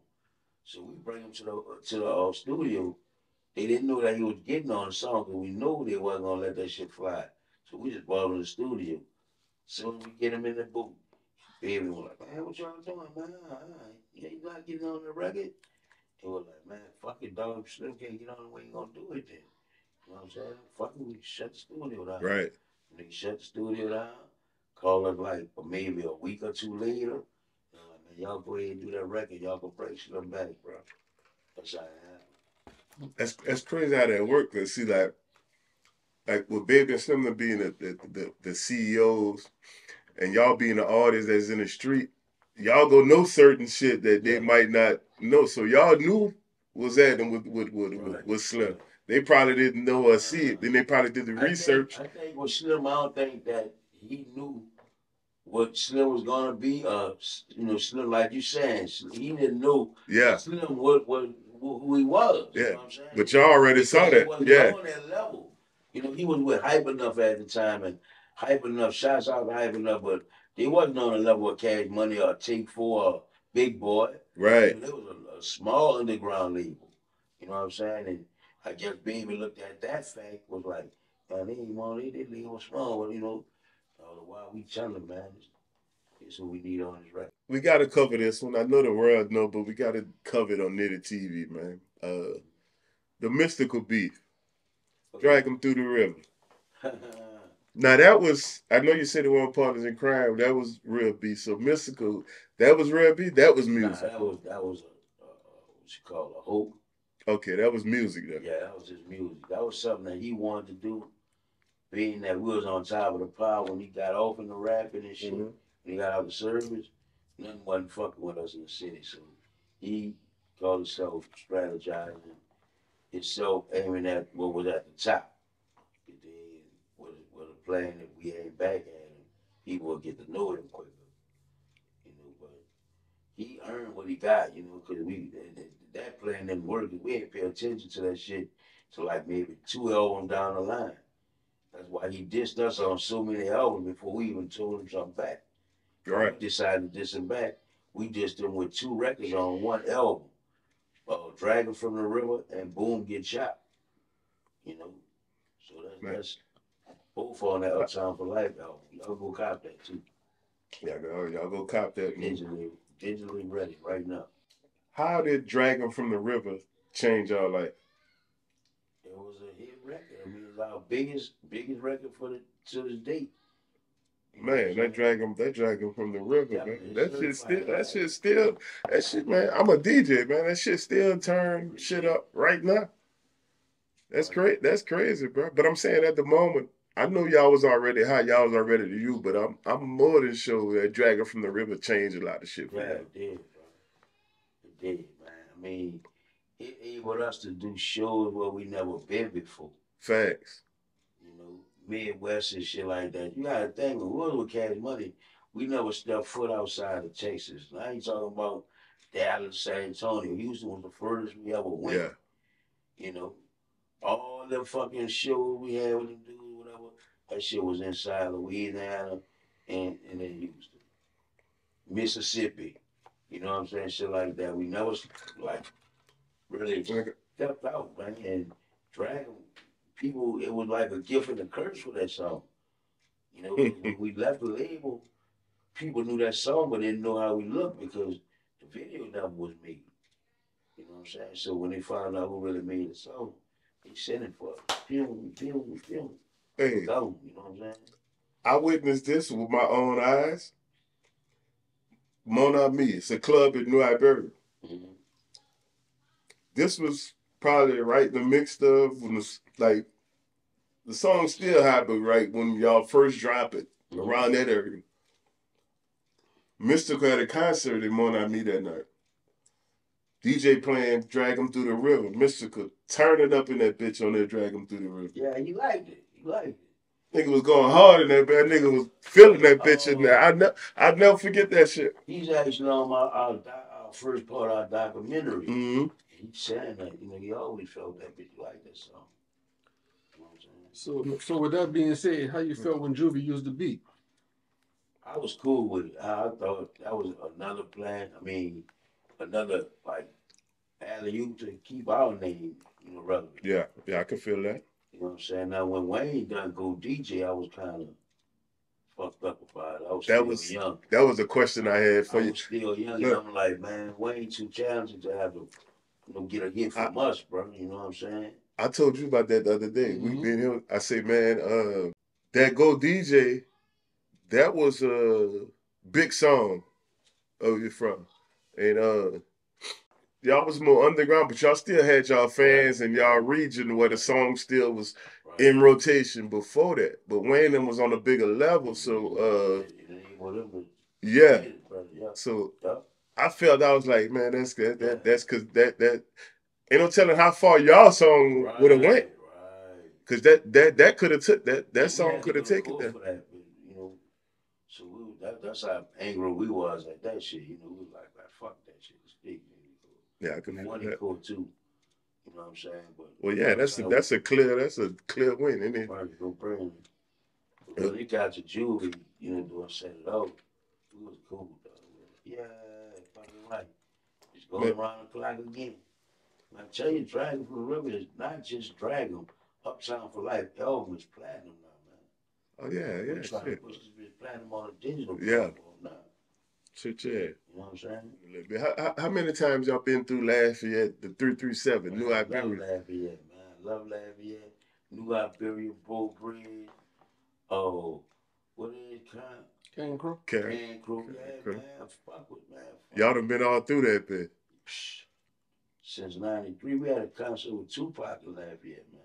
So we bring him to the studio. They didn't know that he was getting on the song because we knew they wasn't going to let that shit fly. So we just brought him to the studio. Soon as we get him in the booth, baby was like, man, what y'all doing, man? You not getting on the record? He was like, man, fuck it, dog. Slim can't get on the way, you going to do it then. You know what I'm saying? Fuck it, we shut the studio down. Right. They shut the studio down, call it like maybe a week or two later. Man, y'all go ahead and do that record. Y'all go break Slim back, bro. That's how it happened. That's crazy how that worked. Cause see, like with Baby and Slim being the CEOs, and y'all being the artists that's in the street, y'all go know certain shit that they might not know. So y'all knew was happening with Slim. Right. They probably didn't know or see it. Then they probably did the research. I think with Slim, I don't think that he knew what Slim was gonna be. You know, Slim, like you saying, he didn't know. Slim who he was. Yeah. You know what I'm saying? But y'all already saw that. He wasn't on that level. You know, he was with Hype Enough at the time, and Hype Enough, shouts out to Hype Enough, but they wasn't on the level of Cash Money or Take 4 or Big Boy. Right. You know, there was a small underground label. You know what I'm saying? And I guess Baby looked at that fact, was like, man, they was small, but you know, while we chilling, man, it's what we need on this record. We got to cover this one. I know the world know, but we got to cover it on Nitty TV, man. The Mystical beef. Drag him through the river. Now that was, I know you said it wasn't Partners in Crime. That was real beef. So Mystical, that was real beef. That was music. Nah, that was what you call a hope. Okay, that was music though. Yeah, that was his music. That was something that he wanted to do. Being that we was on top of the pile when he got off in the rapping and shit, when he got out of the service, nothing wasn't fucking with us in the city. So he called himself strategizing himself aiming at what was at the top. And then with a plan that we ain't back at him, people will get to know him quicker. You know, but he earned what he got, you know, because that plan didn't work. We ain't pay attention to that shit till like maybe 2 albums down the line. That's why he dissed us on so many albums before we even told him something back. Right. We decided to diss him back. We dissed him with 2 records on 1 album. Dragon from the River and Boom Get Shot. You know? So that's both on that Uptown for Life album. Y'all go cop that too. Y'all go cop that. Digitally ready right now. How did Dragon from the River change y'all life? It was a hit record. I mean, it's our biggest record to this date. Man, that dragon from the river, man. That shit, man. I'm a DJ, man. That shit still turn shit up right now. That's great. That's crazy, bro. But I'm saying at the moment, I know y'all was already hot. Y'all was already to you, but I'm more than sure that Dragon from the River changed a lot of shit for you. It did, bro. It did, man. I mean, it enabled us to do shows where we never been before. Facts. You know, Midwest and shit like that. You gotta think, when we was with Cash Money, we never stepped foot outside of Texas. And I ain't talking about Dallas, San Antonio. Houston was the furthest we ever went. Yeah. You know, all the fucking shows we had with them dudes, whatever, that shit was inside Louisiana and in Houston. Mississippi. You know what I'm saying? Shit like that. We never, like, really stepped out, man. And Dragon, people, it was like a gift and a curse for that song. You know, when we left the label, people knew that song but didn't know how we looked because the video never was made. You know what I'm saying? So when they found out who really made the song, they sent it for us. Film. Hey. You know what I'm saying? I witnessed this with my own eyes. Mon Ami, it's a club in New Iberia. Mm-hmm. This was probably right in the mix of when the song still hot, but right when y'all first drop it, around that area. Mystical had a concert in Mon Ami that night. DJ playing Drag 'em Through the River. Mystical turning up in that bitch on that Drag 'em Through the River. Yeah, you liked it. Nigga was going hard in that bitch. Nigga was feeling that bitch in there. I'll never forget that shit. He's actually on our first part of our documentary. Mm-hmm. He's saying that, you know, he always felt that bitch like that song. You know what I'm saying? So with that being said, how you felt when Juvie used the beat? I was cool with it. I thought that was another plan. I mean, another like alley-oop to keep our name, you know, relevant. Yeah, I can feel that. You know what I'm saying? Now when Wayne done go DJ, I was kind of fucked up about it. I was still young. That was a question I had for you. I was still young, and I'm like, man, Wayne too challenging to have to, you know, get a hit from us, bro. You know what I'm saying? I told you about that the other day. We been here. I say, man, that Go DJ, that was a big song of you from, and y'all was more underground, but y'all still had y'all fans in y'all region where the song still was in rotation before that. But Wayne them was on a bigger level, so yeah. So I felt I was like, man, that's good. That's because that ain't no telling how far y'all song would have went. Cause that could have took that song could have taken that. You know, so that's how angry we was at that shit. You know, we was like fuck that shit. Yeah, I can feel that. Cool too. You know what I'm saying? But well, yeah, that's a clear win, isn't it? Go bring. When it got to Juvie, you know, doing set it out, it was cool though. Yeah, fucking right. Just going around the clock again. I tell you, Dragon from the River is not just Dragon. Uptown for Life album is platinum now, man. Oh yeah. We're trying to push this platinum on a digital platform now. Shit, yeah. You know what I'm saying? How many times y'all been through Lafayette, the 337, New Iberia? Love Lafayette, man. Love Lafayette. New Iberia, Bull Bridge. Oh, what is it? Cane Crew? Cane Crew, yeah, man. Fuck with, man. Y'all done been all through that bit. since '93. We had a concert with Tupac in Lafayette, man.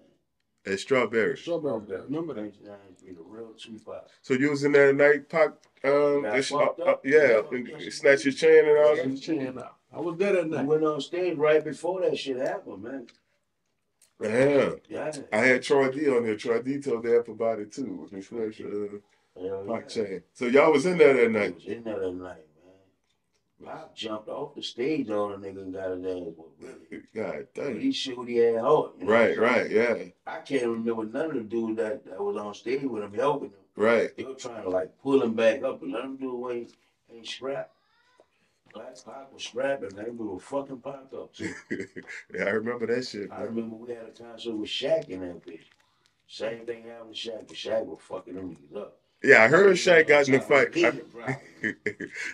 At Strawberry. Strawberry. Remember that? 1993, the real Tupac. So you was in there at night, Pac? Snatch your chain and all that. I was there that We night. went on stage right before that shit happened, man. Yeah. I had Troy D on there. Troy D told the app about it too. With his Pac chain. So y'all was in there that night. Was in there that night, man. Pac jumped off the stage on a nigga and got his ass whooped. Really. God damn. He showed he had heart. You know Right, yeah. I can't remember none of the dudes that was on stage with him helping him. Right. They were trying to like pull him back up and let him do away and scrap. Black Pac was scrapping, man. We were fucking Pac up. Too. Yeah, I remember that shit. I remember we had a concert with Shaq in that bitch. Same thing happened to Shaq, but Shaq was fucking them niggas up. Yeah, I heard Shaq got in the fight.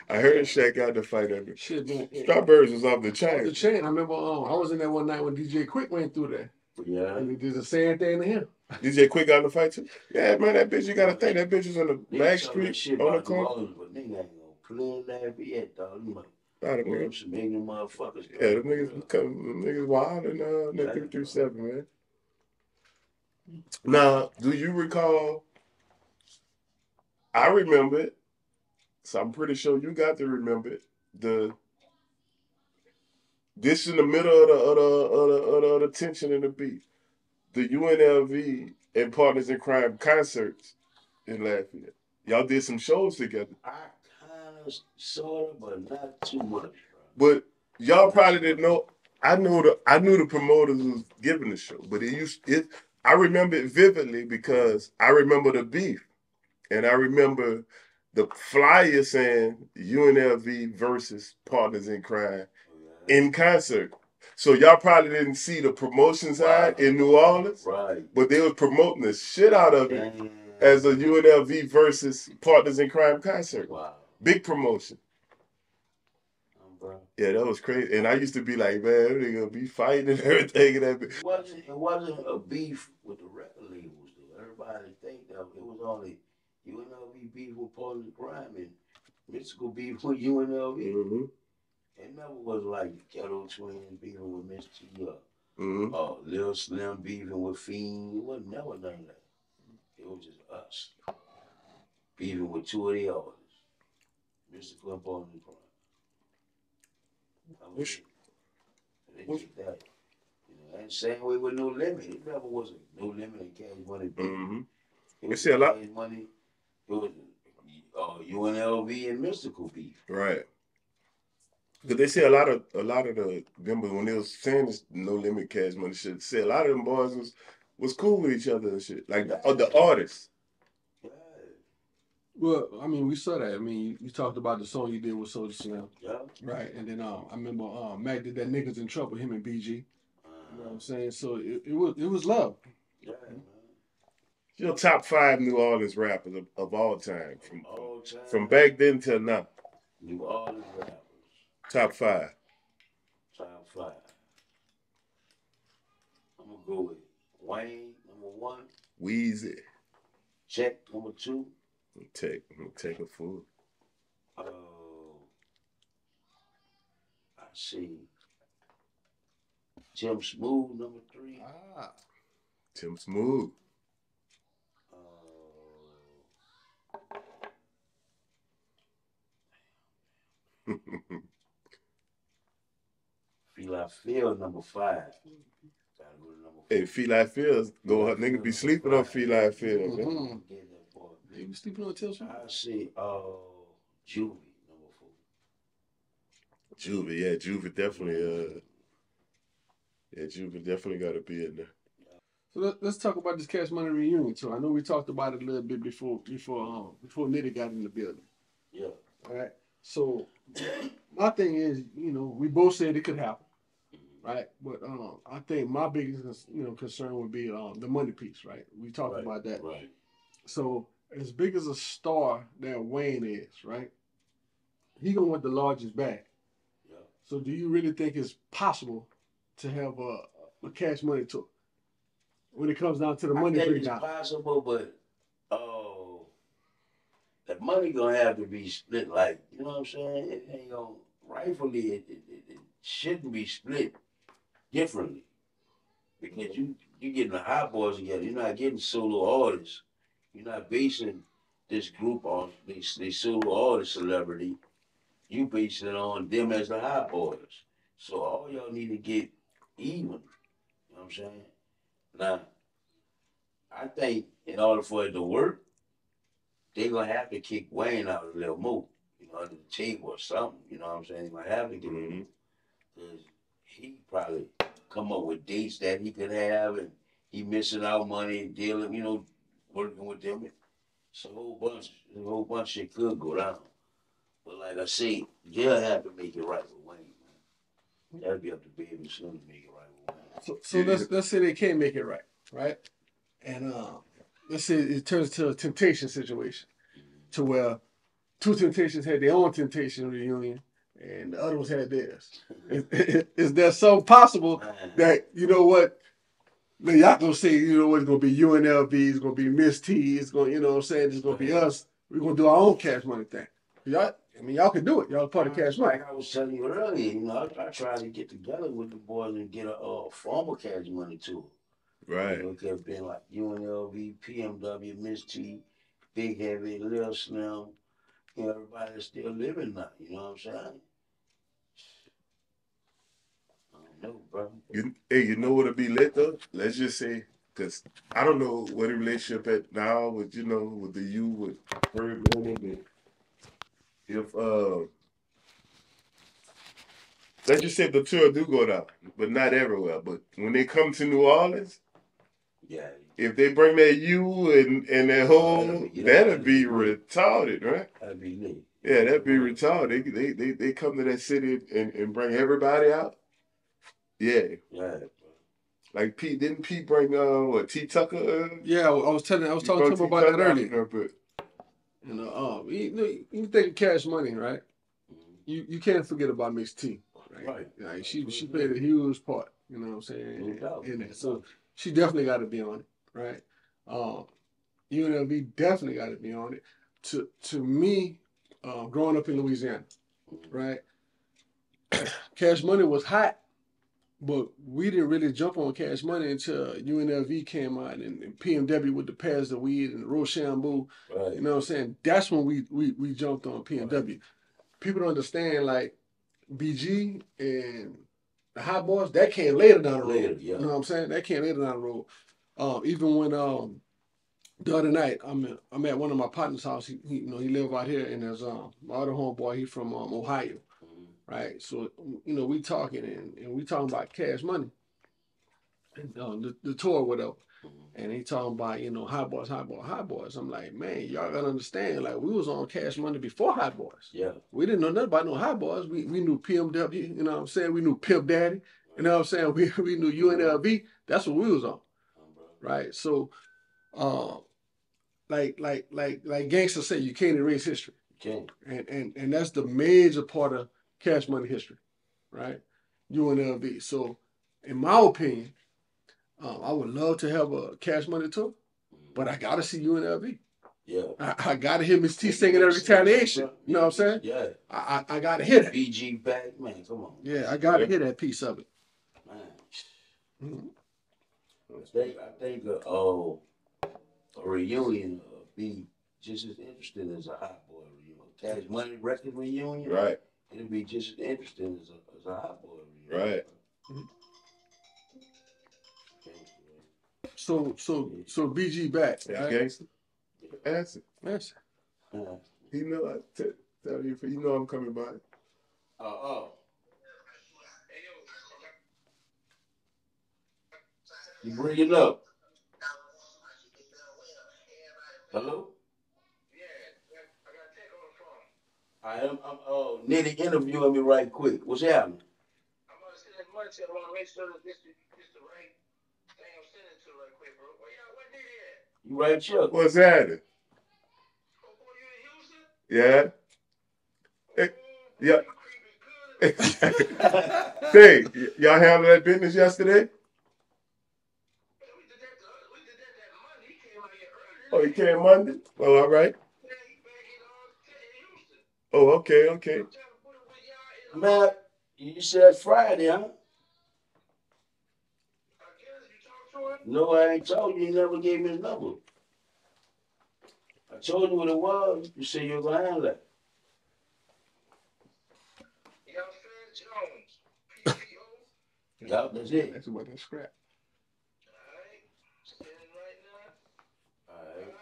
I heard Shaq got in the fight of it. Shit, man. Strawberries was off the chain. Off the chain. I remember I was in there one night when DJ Quick went through there. Yeah. And he did the same thing to him. DJ Quick got in the fight too? Yeah, man, that bitch, you gotta think, that bitch was on the back street on the corner. But nigga ain't gonna play that yet, dog. You might them some ignorant motherfuckers. Yeah, them niggas wild and that 337, man. Now, do you recall? I remember it, so I'm pretty sure you got to remember it. This in the middle of the tension and the beat. The u.n.l.v. and Partners in Crime concerts in Lafayette. Y'all did some shows together. I kind of, sort of, but not too much, bro. But y'all probably didn't know. I knew the promoters was giving the show, but I remember it vividly because I remember the beef, and I remember the flyer saying u.n.l.v. versus Partners in Crime in concert. So y'all probably didn't see the promotion side in New Orleans, right? But they was promoting the shit out of it as a u.n.l.v. versus Partners in Crime concert. Wow, big promotion. Yeah, that was crazy. And I used to be like, man, they gonna be fighting and everything. It wasn't a beef with the record labels, though. Everybody think that it was only u.n.l.v. beef with Partners in Crime and Mystical beef with u.n.l.v. Mm-hmm. It never was like the Ghetto Twins beefing with Miss T or Lil Slim beefing with Fiend. It was never none of that. It was just us beefing with two of the artists, Mystical and Partners in Crime. They did that. And same way with No Limit. It never was a No Limit and Cash Money beef. It was a lot. Cash Money. It was u.n.l.v. and Mystical beef. Right. Because they say a lot of the members when they was saying this No Limit Cash Money shit, say a lot of them boys was cool with each other and shit. Like the artists. Well, I mean, we saw that. I mean, you talked about the song you did with Soulja Slim. Yeah. Right. And then I remember Mac did that Niggas in Trouble, him and BG. You know what I'm saying? So it was love. Yeah, man. Your top 5 New Orleans rappers of all time. From back then till now. New Orleans rappers. Top 5. Top 5. I'm gonna go with Wayne, number 1. Weezy. Check, number 2. Take a fool. I see. Tim Smooth, number 3. Tim Smooth. Feel I Feel, number 5. Gotta go to number 4. Hey, Feel I Feel, nigga be sleeping on Feel I Feel. You be sleeping on Tim Smooth? I see Juvie, number 4. Juvie, yeah, Juvie definitely Juvie definitely gotta be in there. So let's talk about this Cash Money reunion too. I know we talked about it a little bit before Nitty got in the building. Yeah. All right. So my thing is, we both said it could happen, right? But I think my biggest concern would be the money piece, right? We talked about that. Right. So as big as a star that Wayne is, right? He gonna want the largest bag. Yeah. So do you really think it's possible to have a Cash Money tour? When it comes down to the money breakdown. It's possible, but the money gonna have to be split. Like, you know what I'm saying? It ain't gonna rightfully. It shouldn't be split differently. Because you getting the hot boys together. You're not getting solo artists. You're not basing this group on they solo artist celebrity. You basing it on them as the hot boys. So all y'all need to get even. You know what I'm saying? Now, I think in order for it to work, they gonna have to kick Wayne out a little more. You know, under the table or something. You know what I'm saying? They gonna have to get him. Because he probably come up with dates that he could have, and he missing out money, dealing, working with them. It's a whole bunch of shit could go down. But like I say, they'll have to make it right with Wayne, man. That'll be up to Baby Slim to make it right with Wayne. So let's say they can't make it right? And let's say it turns to a temptation situation, to where two Temptations had their own Temptation reunion, and the other ones had theirs. Is there something possible that, you know what, y'all gonna say, you know what, it's gonna be u.n.l.v, it's gonna be Miss T, it's gonna, you know what I'm saying, it's gonna be us. We're gonna do our own Cash Money thing. Y'all can do it. Y'all part of Cash Money. Like I was telling you earlier, I tried to get together with the boys and get a formal Cash Money tour. Right. It could have been like u.n.l.v, PMW, Miss T, Big Heavy, Lil Slim, everybody that's still living now. You know what I'm saying? I don't know, bro. You know what'll be lit though? Let's just say, because I don't know what the relationship at now with, with the U with Herb Leonard. If let's just say the tour do go down, but not everywhere. But when they come to New Orleans, yeah, if they bring that U and that whole, that'd be retarded, right? That'd be lit. Yeah, that'd be retarded. They come to that city and bring everybody out. Yeah. Yeah. Like Pete, didn't Pete bring T Tucker? Yeah, I was talking to him about that earlier. You think of Cash Money, right? You can't forget about Miss T, right? Like she played a huge part, you know what I'm saying, in that. So she definitely got to be on it, right? u.n.l.v definitely got to be on it. To me, growing up in Louisiana, right? Cash Money was hot, but we didn't really jump on Cash Money until u.n.l.v came out and PMW with the Pass the Weed and the Rochambeau. Right. You know what I'm saying? That's when we jumped on PMW. Right. People don't understand, like, BG and the Hot Boys, that came later down the road. You know what I'm saying? That came later down the road. Even when the other night I'm at one of my partner's house. He live out here, and there's my other homeboy. He from Ohio, right? So we talking and we talking about Cash Money, and the tour, whatever. And he talking about, Hot Boys, Hot Boys, Hot Boys. I'm like, man, y'all gotta understand, like, we was on Cash Money before Hot Boys. Yeah. We didn't know nothing about no Hot Boys. We knew PMW, you know what I'm saying? We knew Pimp Daddy, you know what I'm saying? We knew u.n.l.v. That's what we was on. Right? So like Gangsta said, you can't erase history. You can't. And that's the major part of Cash Money history, right? u.n.l.v. So in my opinion, I would love to have a Cash Money tour, but I gotta see u.n.l.v. Yeah. I gotta hear Miss T singing that Retaliation. You know what I'm saying? Yeah. I gotta hear that. BG back, man, come on. Yeah, I gotta hear that piece of it. Man. I think a reunion would be just as interesting as a Hot Boy reunion. Cash Money record reunion. Right. It'd be just as interesting as a Hot Boy reunion. Right. So BG back. Yeah, right? Gangsta. Answer. He know I tell you, I'm coming by. You bring it up. Hello? I got a take on the phone. Nitty interviewing me right quick. What's happening? I'm going to send this money to you. I want to make sure that this is the right thing I'm sending to right quick, bro. Where Nitty at? You right here. What's happening? Yeah. Yeah. Hey, y'all handled that business yesterday? Oh, he came Monday? Oh, all right. Oh, okay. Man, you said Friday, huh? No, I ain't told you. You never gave me his number. I told you what it was. You said you were gonna handle it. Yup, that's it. That's what that scrap. Alright.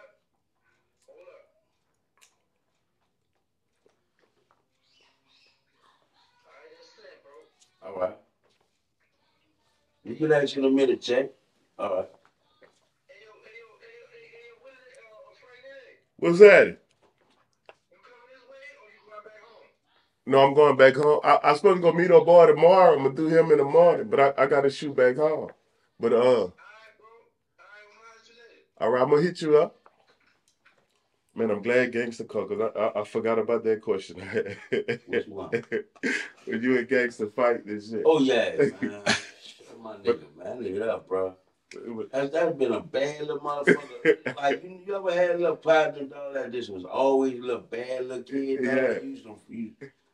Alright. You can ask in a minute, check. Alright. What's that? No, I'm going back home. I'm supposed to go meet our boy tomorrow. I'm gonna do him in the morning, but I gotta shoot back home. But all right, I'm gonna hit you up. Man, I'm glad Gangsta called because I forgot about that question. Which one? When you and Gangsta fight this shit. Oh yeah, man. My nigga, man, leave it up, bro. That's been a bad little motherfucker. Like you ever had a little partner and all that? This was always a little bad little kid. Yeah.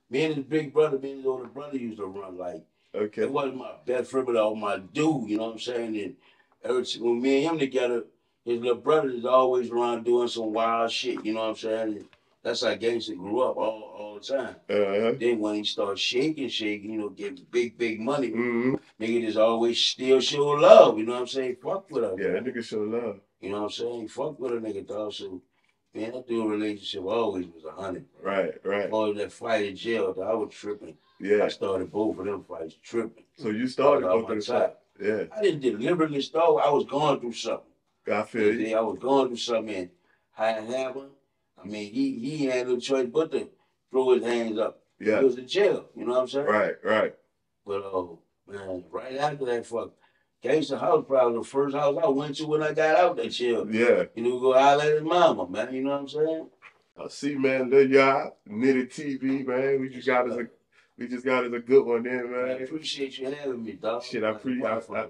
Me and his big brother, me and his older brother used to run like. Okay. It wasn't my best friend, but all my dude. You know what I'm saying? And when me and him together, his little brother is always around doing some wild shit. You know what I'm saying? And that's how Gangsta grew up all the time. Then when he started shaking, you know, getting big money, nigga just always still show love. You know what I'm saying? Fuck with her. Yeah, man. that nigga show love. You know what I'm saying? Fuck with a nigga, dog. So, man, that dude relationship always was 100. Right. All that fight in jail, dog, I was tripping. Yeah. I started both of them fights tripping. So you started both of the fights? Yeah. I didn't deliberately start. I was going through something. I feel you. I was going through something, and how it happened. I mean, he had no choice but to throw his hands up. Yeah. He was in jail. You know what I'm saying? Right. But man, right after that, Gangsta house probably the first house I went to when I got out that jail. Yeah. You know, go holler at his mama, man. You know what I'm saying? I see, man. L.I.L.v, Knitted TV, man. We just got us a good one there, man. I appreciate you having me, dog. Shit, I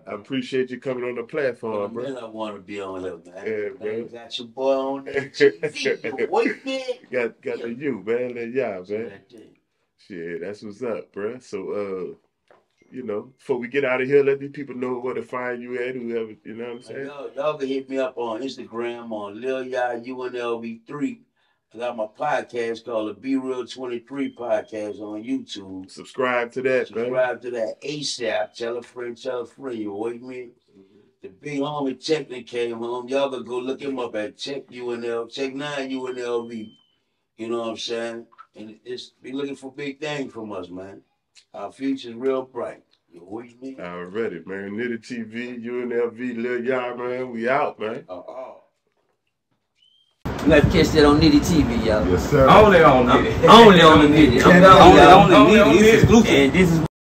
appreciate you coming on the platform, bro. Man, I want to be on here, man. Yeah, man. You got your boy on that TV, boy, man. Got the you, man. L.I.L.v, man. Shit, that's what's up, bro. So, you know, before we get out of here, let these people know where to find you at, whoever, you know what I'm saying? Y'all can hit me up on Instagram on LIL u.n.l.v 3. I got my podcast called the Be Real 23 podcast on YouTube. Subscribe to that, man. Subscribe to that ASAP. Tell a friend, you with me? The big homie Technic came home. Y'all can go look him up at Check 9 u.n.l.v. You know what I'm saying? And it's be looking for big things from us, man. Our future's real bright. You with me? Already, man. Knitted TV, u.n.l.v, L.I.L.v, man. We out, man. You have to catch that on Nitty TV, y'all. Yes, sir. Only on Nitty. Only on the Nitty. Only on Nitty. Exclusive. And this is